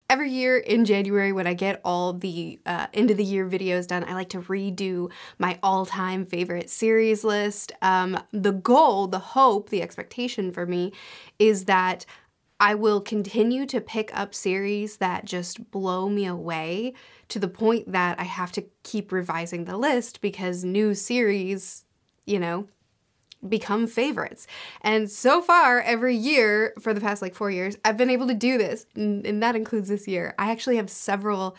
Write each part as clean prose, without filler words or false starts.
Every year in January when I get all the end of the year videos done, I like to redo my all-time favorite series list. The goal, the hope, the expectation for me is that I will continue to pick up series that just blow me away to the point that I have to keep revising the list because new series, you know, become favorites. And so far, every year for the past like 4 years, I've been able to do this, and that includes this year. I actually have several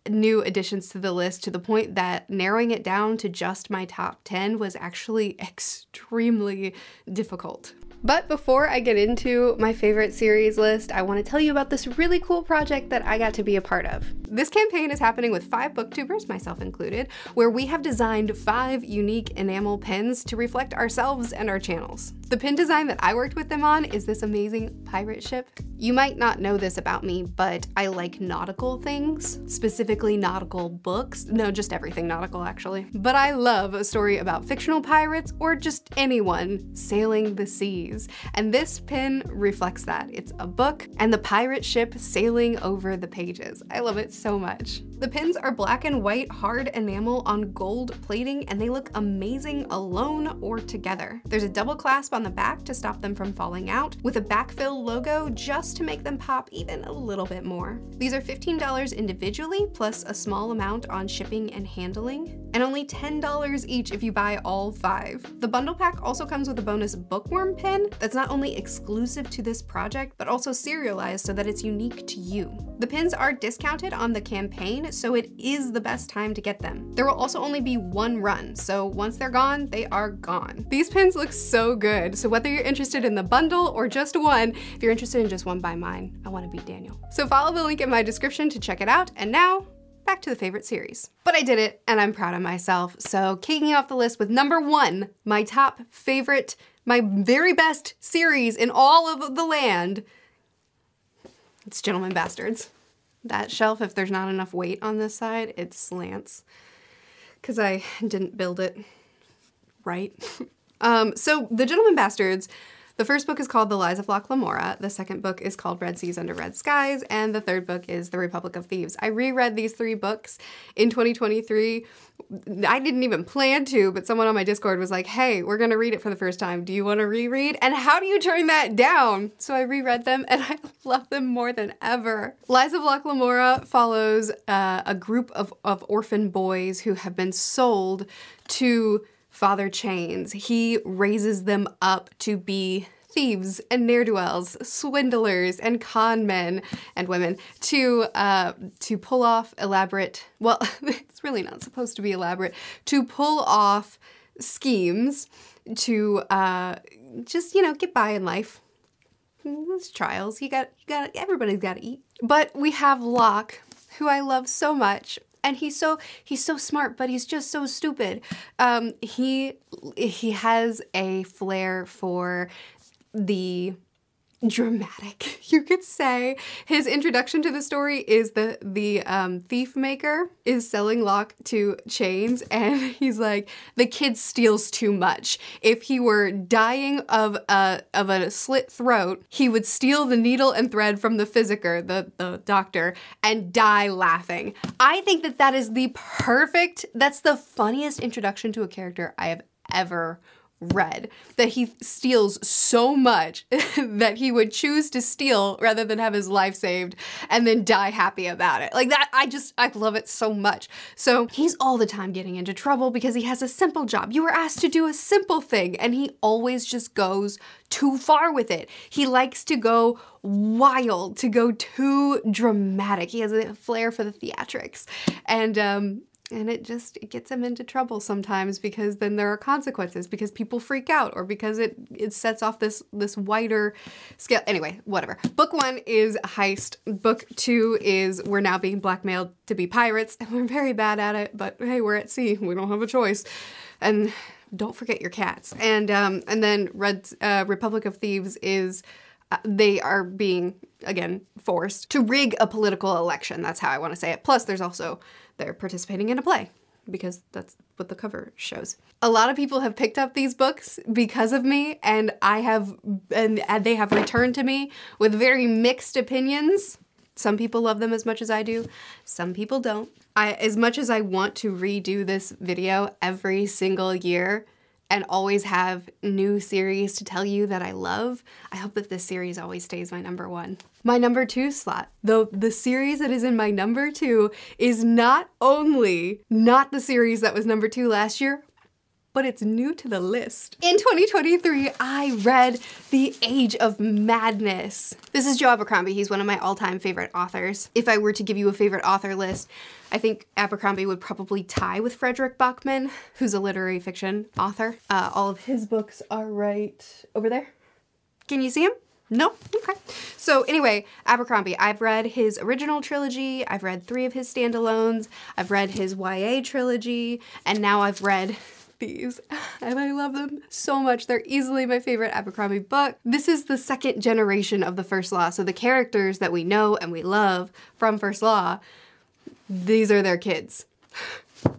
new additions to the list to the point that narrowing it down to just my top 10 was actually extremely difficult. But before I get into my favorite series list, I want to tell you about this really cool project that I got to be a part of. This campaign is happening with 5 booktubers, myself included, where we have designed 5 unique enamel pins to reflect ourselves and our channels. The pin design that I worked with them on is this amazing pirate ship. You might not know this about me, but I like nautical things, specifically nautical books. No, just everything nautical actually. But I love a story about fictional pirates or just anyone sailing the seas. And this pin reflects that. It's a book and the pirate ship sailing over the pages. I love it so much. The pins are black and white hard enamel on gold plating, and they look amazing alone or together. There's a double clasp on the back to stop them from falling out, with a backfill logo just to make them pop even a little bit more. These are $15 individually, plus a small amount on shipping and handling, and only $10 each if you buy all 5. The bundle pack also comes with a bonus Bookworm Pin that's not only exclusive to this project, but also serialized so that it's unique to you. The pins are discounted on the campaign, so it is the best time to get them. There will also only be 1 run, so once they're gone, they are gone. These pins look so good, so whether you're interested in the bundle or just one, if you're interested in just one, buy mine. I want to beat Daniel. So follow the link in my description to check it out, and now, back to the favorite series. But I did it, and I'm proud of myself. So kicking off the list with number 1, my top favorite, my very best series in all of the land, it's Gentlemen Bastards. That shelf, if there's not enough weight on this side, it slants. Because I didn't build it right. So the Gentlemen Bastards, the first book is called The Lies of Locke Lamora, the second book is called Red Seas Under Red Skies, and the third book is The Republic of Thieves. I reread these 3 books in 2023. I didn't even plan to, but someone on my Discord was like, hey, we're gonna read it for the first time. Do you wanna reread? And how do you turn that down? So I reread them and I love them more than ever. Lies of Locke Lamora follows a group of orphan boys who have been sold to Father Chains. He raises them up to be thieves and ne'er-do-wells, swindlers and con men and women to pull off elaborate, well, it's really not supposed to be elaborate, to pull off schemes to just, you know, get by in life. There's trials, everybody's gotta eat. But we have Locke, who I love so much. And he's so smart, but he's just so stupid. He has a flair for the dramatic, you could say. His introduction to the story is the thief maker is selling Locke to Chains, and he's like, the kid steals too much. If he were dying of a slit throat, he would steal the needle and thread from the physicker, the doctor, and die laughing. I think that that is that's the funniest introduction to a character I have ever read, that he steals so much that he would choose to steal rather than have his life saved and then die happy about it. Like that, I love it so much. So he's all the time getting into trouble because he has a simple job. You were asked to do a simple thing and he always just goes too far with it. He likes to go wild, to go too dramatic. He has a flair for the theatrics. And it gets him into trouble sometimes because then there are consequences, because people freak out, or because it sets off this wider scale. Anyway, whatever. Book 1 is heist. Book 2 is we're now being blackmailed to be pirates, and we're very bad at it, but hey, we're at sea. We don't have a choice. And don't forget your cats. And then Republic of Thieves is they are being, again, forced to rig a political election. That's how I want to say it. Plus, there's also they're participating in a play, because that's what the cover shows. A lot of people have picked up these books because of me, and they have returned to me with very mixed opinions. Some people love them as much as I do. Some people don't. As much as I want to redo this video every single year and always have new series to tell you that I love, I hope that this series always stays my number one. My number 2 slot. The series that is in my number 2 is not only not the series that was number 2 last year, but it's new to the list. In 2023, I read The Age of Madness. This is Joe Abercrombie. He's one of my all-time favorite authors. If I were to give you a favorite author list, I think Abercrombie would probably tie with Frederick Bachman, who's a literary fiction author. All of his books are right over there. Can you see him? No? Okay. So anyway, Abercrombie, I've read his original trilogy, I've read 3 of his standalones, I've read his YA trilogy, and now I've read these, and I love them so much. They're easily my favorite Abercrombie book. This is the second generation of the First Law, so the characters that we know and we love from First Law, these are their kids.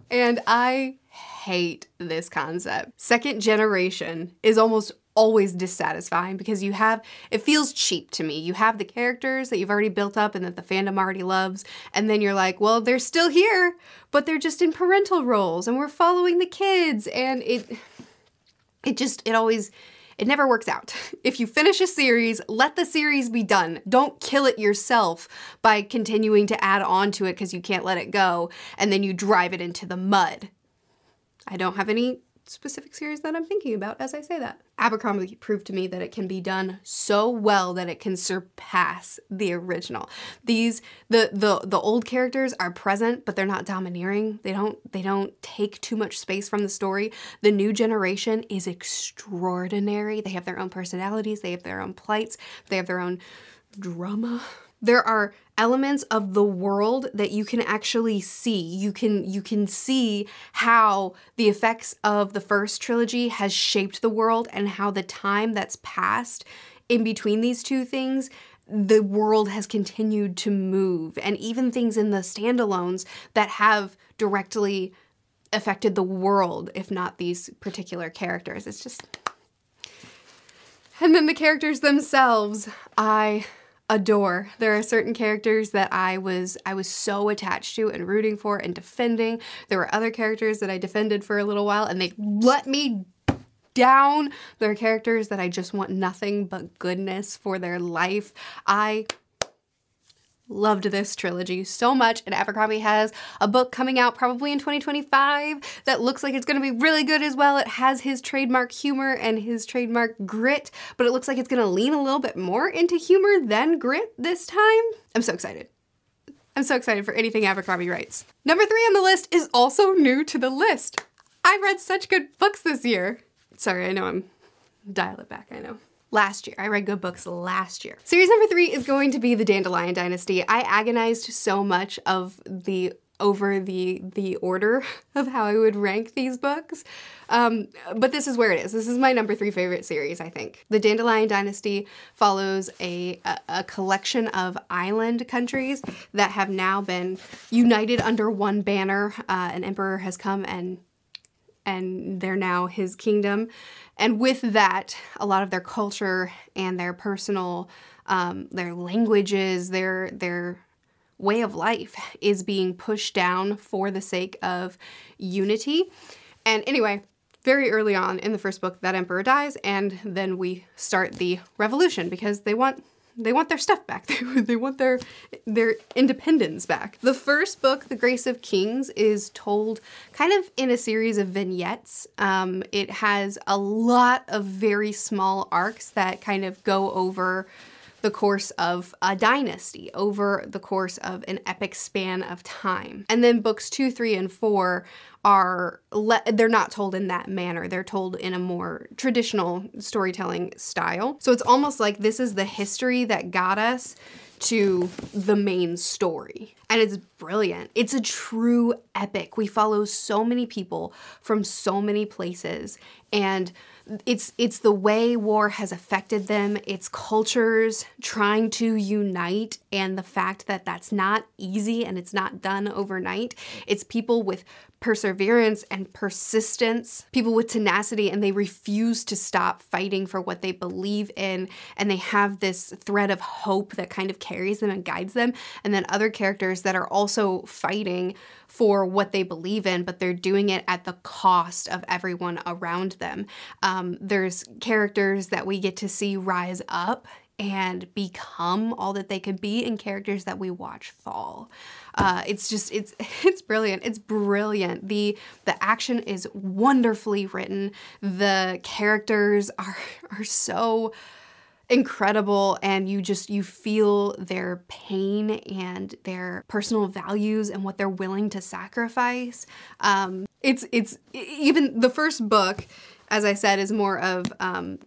And I hate this concept. Second generation is almost always dissatisfying because it feels cheap to me. You have the characters that you've already built up and that the fandom already loves, and then you're like, well, they're still here, but they're just in parental roles and we're following the kids, and it never works out. If you finish a series, let the series be done. Don't kill it yourself by continuing to add on to it because you can't let it go, and then you drive it into the mud. I don't have any specific series that I'm thinking about as I say that. Abercrombie proved to me that it can be done so well that it can surpass the original. The old characters are present, but they're not domineering. They don't take too much space from the story. The new generation is extraordinary. They have their own personalities, they have their own plights, they have their own drama. There are elements of the world that you can actually see. You can see how the effects of the first trilogy has shaped the world, and how the time that's passed in between these two things, the world has continued to move. And even things in the standalones that have directly affected the world, if not these particular characters. It's just... And then the characters themselves, I adore. There are certain characters that I was so attached to and rooting for and defending. There were other characters that I defended for a little while and they let me down. There are characters that I just want nothing but goodness for their life. I loved this trilogy so much, and Abercrombie has a book coming out probably in 2025 that looks like it's going to be really good as well. It has his trademark humor and his trademark grit, but it looks like it's going to lean a little bit more into humor than grit this time. I'm so excited. I'm so excited for anything Abercrombie writes. Number 3 on the list is also new to the list. I read such good books this year. Sorry, I know I'm... Dial it back, I know. Last year. I read good books last year. Series number 3 is going to be the Dandelion Dynasty. I agonized so much over the order of how I would rank these books. But this is where it is. This is my number 3 favorite series, I think. The Dandelion Dynasty follows a collection of island countries that have now been united under one banner. An emperor has come and they're now his kingdom. And with that, a lot of their culture and their personal, their languages, their way of life is being pushed down for the sake of unity. And anyway, very early on in the first book, that emperor dies, and then we start the revolution because they want their stuff back. They want their independence back. The first book, The Grace of Kings, is told kind of in a series of vignettes. It has a lot of very small arcs that kind of go over the course of a dynasty, over the course of an epic span of time. And then books 2, 3, and 4 they're not told in that manner. They're told in a more traditional storytelling style. So it's almost like this is the history that got us to the main story. And it's brilliant. It's a true epic. We follow so many people from so many places, and it's the way war has affected them, it's cultures trying to unite, and the fact that that's not easy and it's not done overnight. It's people with perseverance and persistence, people with tenacity, and they refuse to stop fighting for what they believe in, and they have this thread of hope that kind of carries them and guides them. And then other characters that are also fighting for what they believe in, but they're doing it at the cost of everyone around them. There's characters that we get to see rise up and become all that they could be, and characters that we watch fall. It's brilliant. It's brilliant. The action is wonderfully written. The characters are so incredible, and you feel their pain and their personal values and what they're willing to sacrifice. It's even the first book, as I said, is more of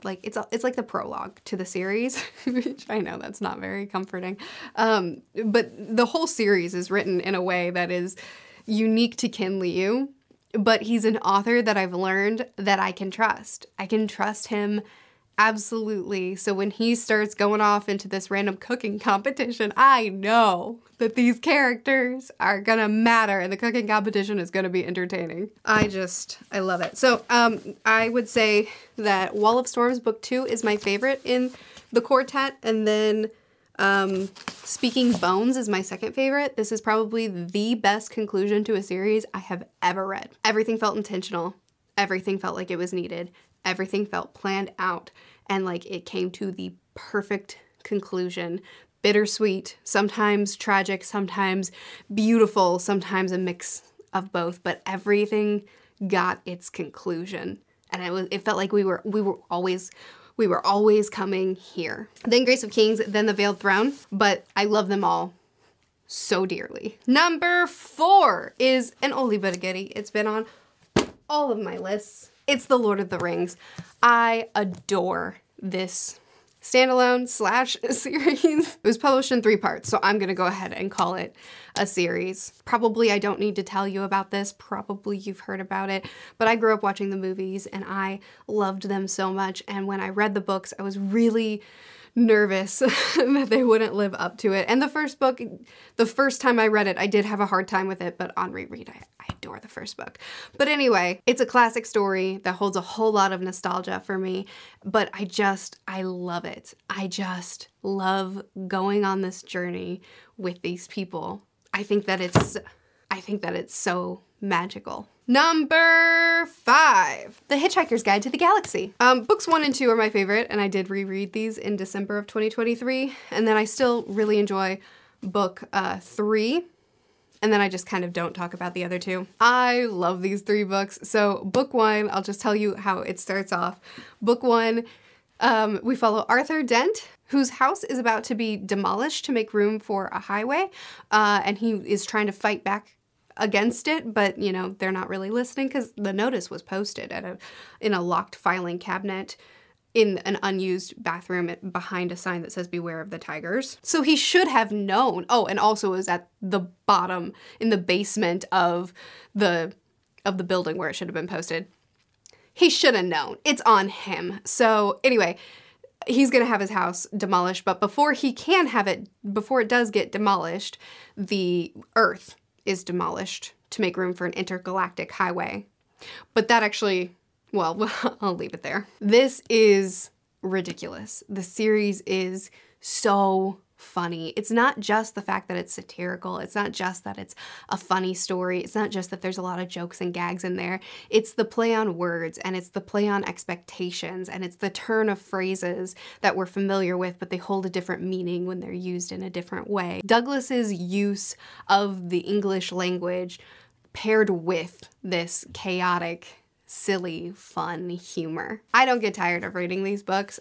it's like the prologue to the series, which I know that's not very comforting. But the whole series is written in a way that is unique to Kin Liu, but he's an author that I've learned that I can trust. I can trust him absolutely. So when he starts going off into this random cooking competition, I know that these characters are gonna matter and the cooking competition is gonna be entertaining. I love it. So I would say that Wall of Storms book 2 is my favorite in the quartet, and then Speaking Bones is my second favorite. This is probably the best conclusion to a series I have ever read. Everything felt intentional. Everything felt like it was needed. Everything felt planned out, and like it came to the perfect conclusion. Bittersweet, sometimes tragic, sometimes beautiful, sometimes a mix of both, but everything got its conclusion. And it felt like we were always coming here. Then Grace of Kings, then The Veiled Throne, but I love them all so dearly. Number 4 is an oldie but a goodie. It's been on all of my lists. It's The Lord of the Rings. I adore this standalone / series. It was published in 3 parts, so I'm gonna go ahead and call it a series. Probably I don't need to tell you about this. Probably you've heard about it, but I grew up watching the movies and I loved them so much. And when I read the books, I was really nervous that they wouldn't live up to it. And the first book, the first time I read it, I did have a hard time with it, but on reread, I adore the first book. But anyway, it's a classic story that holds a whole lot of nostalgia for me, but I love it. I just love going on this journey with these people. I think that it's so magical. Number 5, The Hitchhiker's Guide to the Galaxy. Books 1 and 2 are my favorite, and I did reread these in December of 2023, and then I still really enjoy book 3, and then I just kind of don't talk about the other 2. I love these 3 books. So book 1, I'll just tell you how it starts off. Book 1, we follow Arthur Dent, whose house is about to be demolished to make room for a highway, and he is trying to fight back against it, but you know, they're not really listening because the notice was posted in a locked filing cabinet in an unused bathroom behind a sign that says "Beware of the Tigers." So he should have known. Oh, and also is at the bottom in the basement of the building where it should have been posted. He should have known. It's on him. So anyway, he's gonna have his house demolished, but before it does get demolished, the Earth is demolished to make room for an intergalactic highway. But that actually, well, I'll leave it there. This is ridiculous. The series is so funny. It's not just the fact that it's satirical. It's not just that it's a funny story. It's not just that there's a lot of jokes and gags in there. It's the play on words, and it's the play on expectations, and it's the turn of phrases that we're familiar with, but they hold a different meaning when they're used in a different way. Douglas's use of the English language paired with this chaotic, silly, fun humor. I don't get tired of reading these books.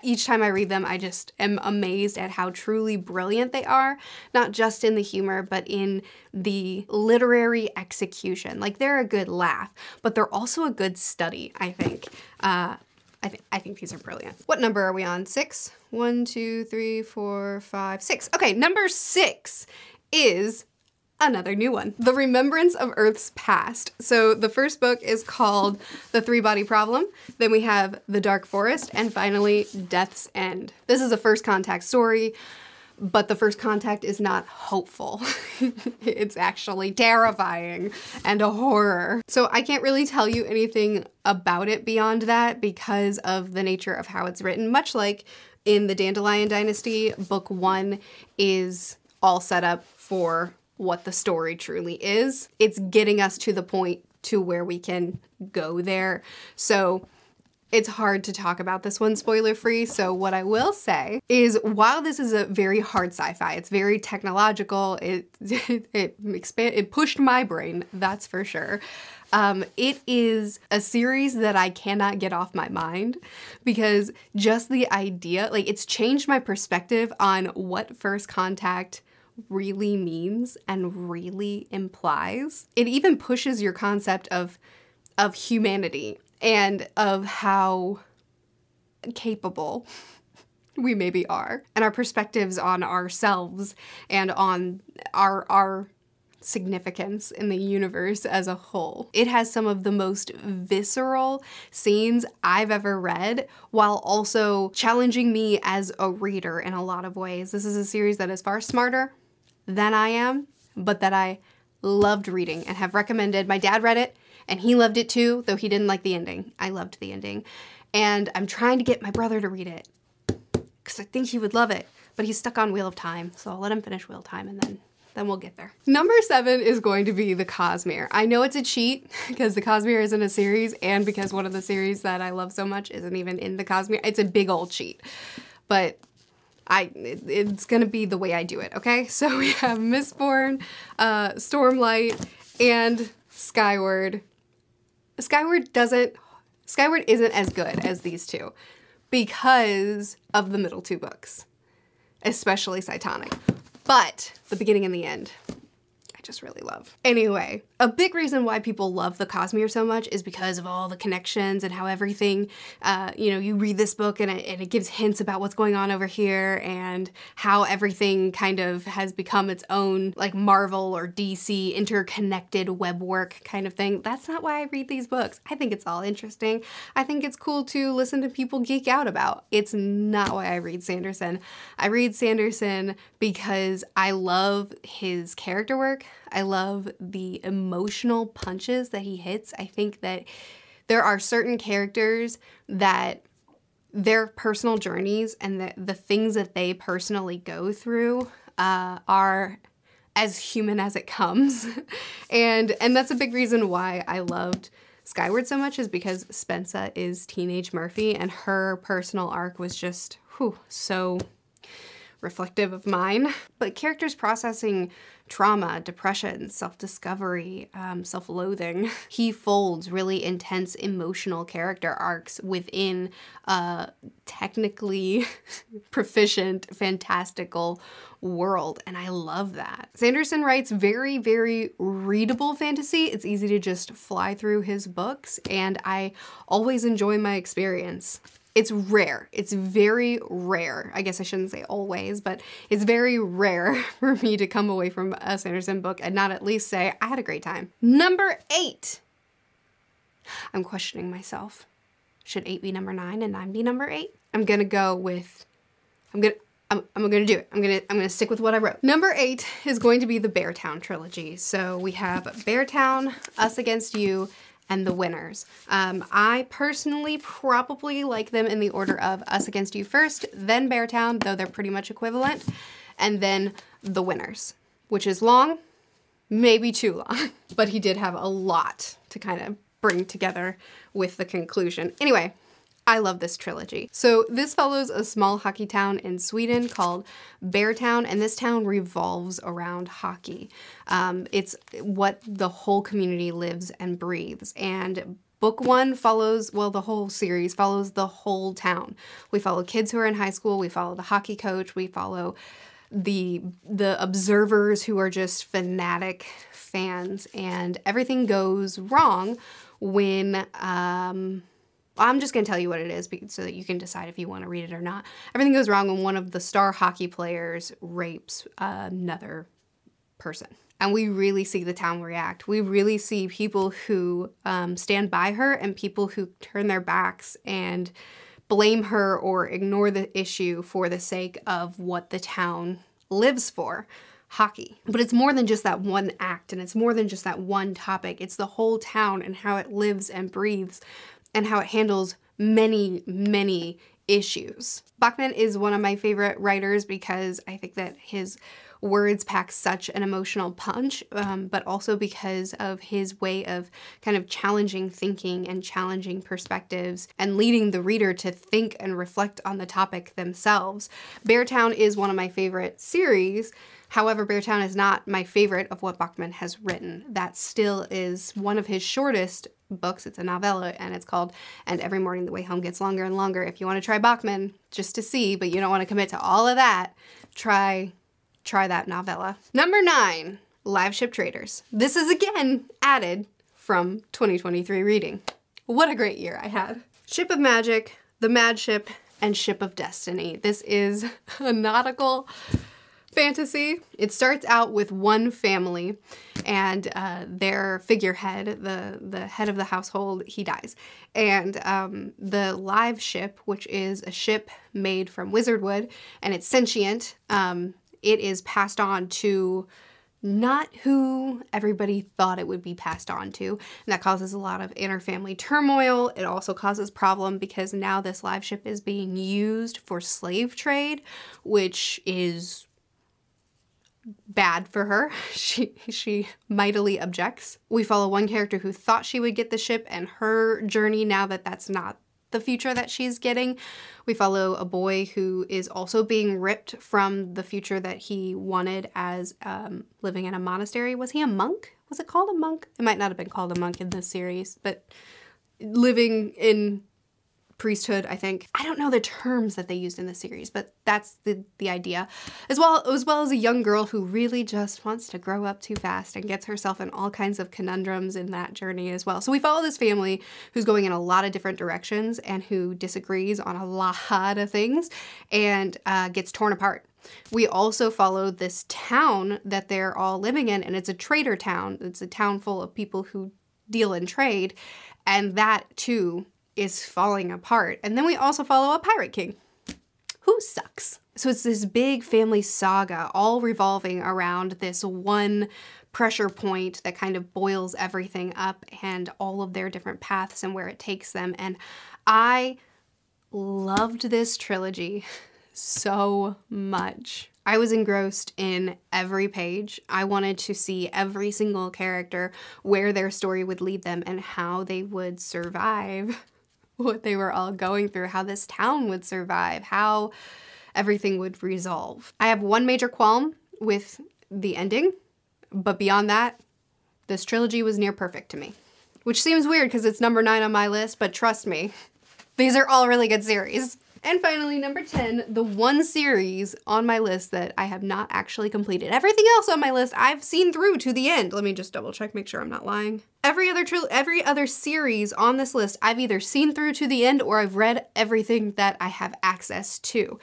Each time I read them, I just am amazed at how truly brilliant they are, not just in the humor, but in the literary execution. Like, they're a good laugh, but they're also a good study, I think. I think these are brilliant. What number are we on? 6? 1, 2, 3, 4, 5, 6. Okay, number 6 is another new one. The Remembrance of Earth's Past. So the first book is called The Three-Body Problem. Then we have The Dark Forest, and finally Death's End. This is a first contact story. but the first contact is not hopeful. It's actually terrifying and a horror. So I can't really tell you anything about it beyond that because of the nature of how it's written. Much like in the Dandelion Dynasty, book 1 is all set up for what the story truly is. It's getting us to the point to where we can go there. So it's hard to talk about this one spoiler-free, so what I will say is while this is a very hard sci-fi, it's very technological, it pushed my brain, that's for sure. It is a series that I cannot get off my mind because just the idea, like it's changed my perspective on what first contact really means and really implies. It even pushes your concept of humanity and of how capable we maybe are, and our perspectives on ourselves and on our significance in the universe as a whole. It has some of the most visceral scenes I've ever read while also challenging me as a reader in a lot of ways. This is a series that is far smarter than I am, but that I loved reading and have recommended. My dad read it and he loved it too, though he didn't like the ending. I loved the ending. And I'm trying to get my brother to read it because I think he would love it, but he's stuck on Wheel of Time, so I'll let him finish Wheel of Time and then we'll get there. Number 7 is going to be the Cosmere. I know it's a cheat because the Cosmere isn't a series and because one of the series that I love so much isn't even in the Cosmere. It's a big old cheat, but it's gonna be the way I do it, okay? So we have Mistborn, Stormlight, and Skyward. Skyward isn't as good as these two because of the middle 2 books, especially Cytonic. But the beginning and the end, I just really love. Anyway, a big reason why people love the Cosmere so much is because of all the connections and how everything, you know, you read this book and it gives hints about what's going on over here and how everything kind of has become its own like Marvel or DC interconnected web work kind of thing. That's not why I read these books. I think it's all interesting. I think it's cool to listen to people geek out about. It's not why I read Sanderson. I read Sanderson because I love his character work. I love the emotional punches that he hits. I think that there are certain characters that their personal journeys and the things that they personally go through are as human as it comes. and that's a big reason why I loved Skyward so much, is because Spensa is teenage Murphy and her personal arc was just so reflective of mine. But characters processing trauma, depression, self-discovery, self-loathing. He folds really intense emotional character arcs within a technically proficient, fantastical world, and I love that. Sanderson writes very, very readable fantasy. It's easy to just fly through his books, and I always enjoy my experience. It's rare. It's very rare. I guess I shouldn't say always, but it's very rare for me to come away from a Sanderson book and not at least say, I had a great time. Number 8. I'm questioning myself. Should 8 be number 9 and 9 be number 8? I'm gonna go with, I'm gonna do it. I'm gonna stick with what I wrote. Number 8 is going to be the Beartown trilogy. So we have Beartown, Us Against You, and The Winners. I personally probably like them in the order of Us Against You first, then Beartown, though they're pretty much equivalent, and then The Winners, which is long, maybe too long, but he did have a lot to kind of bring together with the conclusion. Anyway, I love this trilogy. So this follows a small hockey town in Sweden called Beartown, and this town revolves around hockey. It's what the whole community lives and breathes. And book 1 follows, well, the whole series follows the whole town. We follow kids who are in high school, we follow the hockey coach, we follow the observers who are just fanatic fans, and everything goes wrong when, I'm just going to tell you what it is so that you can decide if you want to read it or not. Everything goes wrong when one of the star hockey players rapes another person. And we really see the town react. We really see people who stand by her and people who turn their backs and blame her or ignore the issue for the sake of what the town lives for. Hockey. But it's more than just that one act, and it's more than just that one topic. It's the whole town and how it lives and breathes and how it handles many, many issues. Bachman is one of my favorite writers because I think that his words pack such an emotional punch, but also because of his way of kind of challenging thinking and challenging perspectives and leading the reader to think and reflect on the topic themselves. Beartown is one of my favorite series. However, Beartown is not my favorite of what Bachman has written. That still is one of his shortest books. It's a novella, and it's called And Every Morning the Way Home Gets Longer and Longer. If you want to try Bachman just to see, but you don't want to commit to all of that, try that novella. Number 9, Live Ship Traders. This is again added from 2023 reading. What a great year I had. Ship of Magic, The Mad Ship, and Ship of Destiny. This is a nautical fantasy. It starts out with one family and their figurehead, the head of the household, he dies. And the live ship, which is a ship made from wizard wood and it's sentient, it is passed on to not who everybody thought it would be passed on to. And that causes a lot of inter-family turmoil. It also causes problem because now this live ship is being used for slave trade, which is bad for her. She mightily objects. We follow one character who thought she would get the ship and her journey now that that's not the future that she's getting. We follow a boy who is also being ripped from the future that he wanted as living in a monastery. Was he a monk? Was it called a monk? It might not have been called a monk in this series, but living in priesthood, I think. I don't know the terms that they used in the series, but that's the idea. As well as a young girl who really just wants to grow up too fast and gets herself in all kinds of conundrums in that journey as well. So we follow this family who's going in a lot of different directions and who disagrees on a lot of things and gets torn apart. We also follow this town that they're all living in, and it's a trader town. It's a town full of people who deal in trade, and that too is falling apart. And then we also follow a pirate king who sucks. So it's this big family saga all revolving around this one pressure point that kind of boils everything up and all of their different paths and where it takes them. And I loved this trilogy so much. I was engrossed in every page. I wanted to see every single character, where their story would lead them and how they would survive what they were all going through, how this town would survive, how everything would resolve. I have one major qualm with the ending, but beyond that, this trilogy was near perfect to me. Which seems weird because it's number 9 on my list, but trust me, these are all really good series. And finally, number 10, the one series on my list that I have not actually completed. Everything else on my list I've seen through to the end. Let me just double check, make sure I'm not lying. Every other series on this list I've either seen through to the end or I've read everything that I have access to.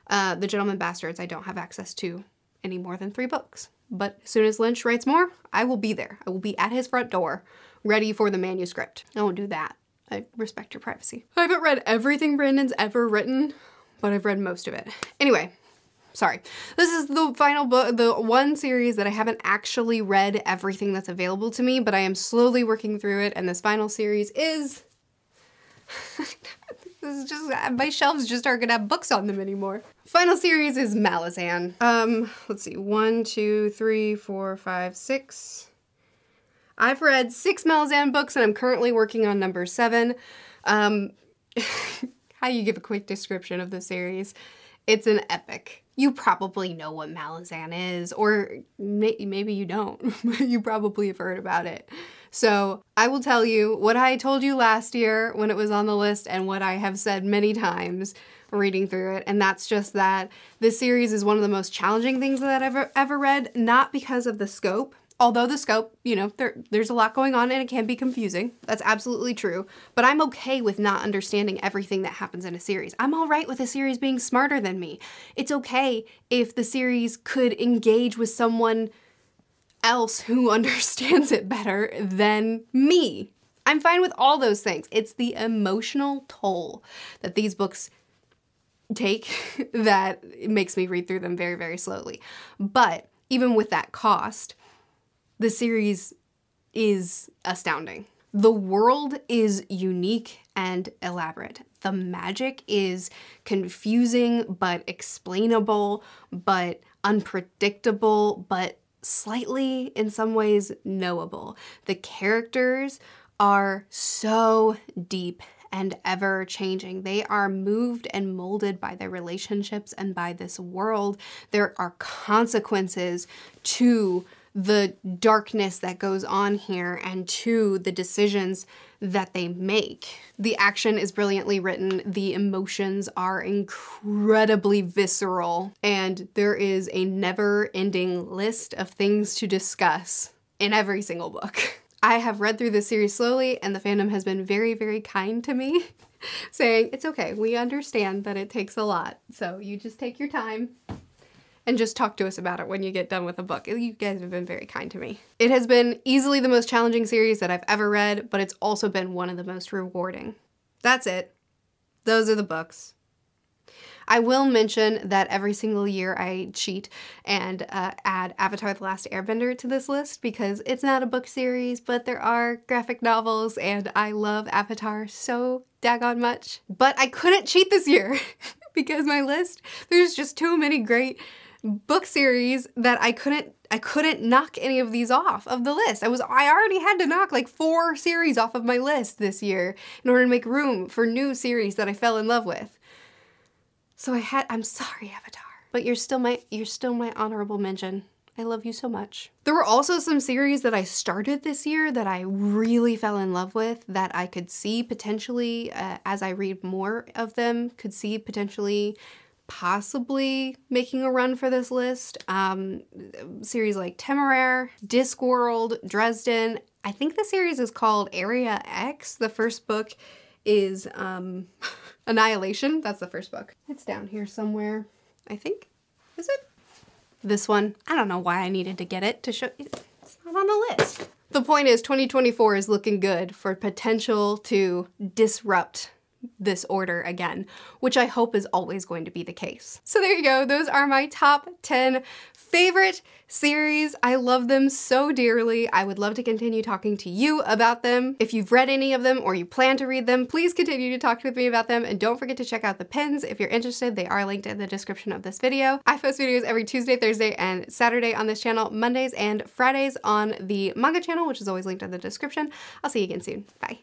The Gentleman Bastards I don't have access to any more than 3 books. But as soon as Lynch writes more, I will be there. I will be at his front door, ready for the manuscript. I won't do that. I respect your privacy. I haven't read everything Brandon's ever written, but I've read most of it. Anyway, sorry. This is the final book, the one series that I haven't actually read everything that's available to me, but I am slowly working through it, and this final series is... this is just, my shelves just aren't gonna have books on them anymore. Final series is Malian. Let's see, 1, 2, 3, 4, 5, 6... I've read 6 Malian books and I'm currently working on number 7. How do you give a quick description of the series? It's an epic. You probably know what Malian is, or maybe you don't. You probably have heard about it. So I will tell you what I told you last year when it was on the list and what I have said many times reading through it, and that's just that this series is one of the most challenging things that I've ever read, not because of the scope. Although the scope, you know, there's a lot going on and it can be confusing. That's absolutely true. But I'm okay with not understanding everything that happens in a series. I'm all right with a series being smarter than me. It's okay if the series could engage with someone else who understands it better than me. I'm fine with all those things. It's the emotional toll that these books take that it makes me read through them very, very slowly. But even with that cost, the series is astounding. The world is unique and elaborate. The magic is confusing but explainable, but unpredictable, but slightly, in some ways, knowable. The characters are so deep and ever changing. They are moved and molded by their relationships and by this world. There are consequences to the darkness that goes on here and to the decisions that they make. The action is brilliantly written, the emotions are incredibly visceral, and there is a never-ending list of things to discuss in every single book. I have read through this series slowly, and the fandom has been very, very kind to me, saying, it's okay, we understand that it takes a lot, so you just take your time and just talk to us about it when you get done with a book. You guys have been very kind to me. It has been easily the most challenging series that I've ever read, but it's also been one of the most rewarding. That's it. Those are the books. I will mention that every single year I cheat and add Avatar: The Last Airbender to this list because it's not a book series, but there are graphic novels and I love Avatar so daggone much. But I couldn't cheat this year because my list, there's just too many great book series that I couldn't knock any of these off of the list. I already had to knock like 4 series off of my list this year in order to make room for new series that I fell in love with. So I'm sorry, Avatar, but you're still my honorable mention. I love you so much. There were also some series that I started this year that I really fell in love with that I could see potentially, as I read more of them, could see potentially possibly making a run for this list. Series like Temeraire, Discworld, Dresden. I think the series is called Area X. The first book is Annihilation. That's the first book. It's down here somewhere, I think. Is it? This one. I don't know why I needed to get it to show. It's not on the list. The point is 2024 is looking good for potential to disrupt this order again, which I hope is always going to be the case. So there you go. Those are my top 10 favorite series. I love them so dearly. I would love to continue talking to you about them. If you've read any of them or you plan to read them, please continue to talk with me about them, and don't forget to check out the pins if you're interested. They are linked in the description of this video. I post videos every Tuesday, Thursday, and Saturday on this channel, Mondays and Fridays on the manga channel, which is always linked in the description. I'll see you again soon. Bye.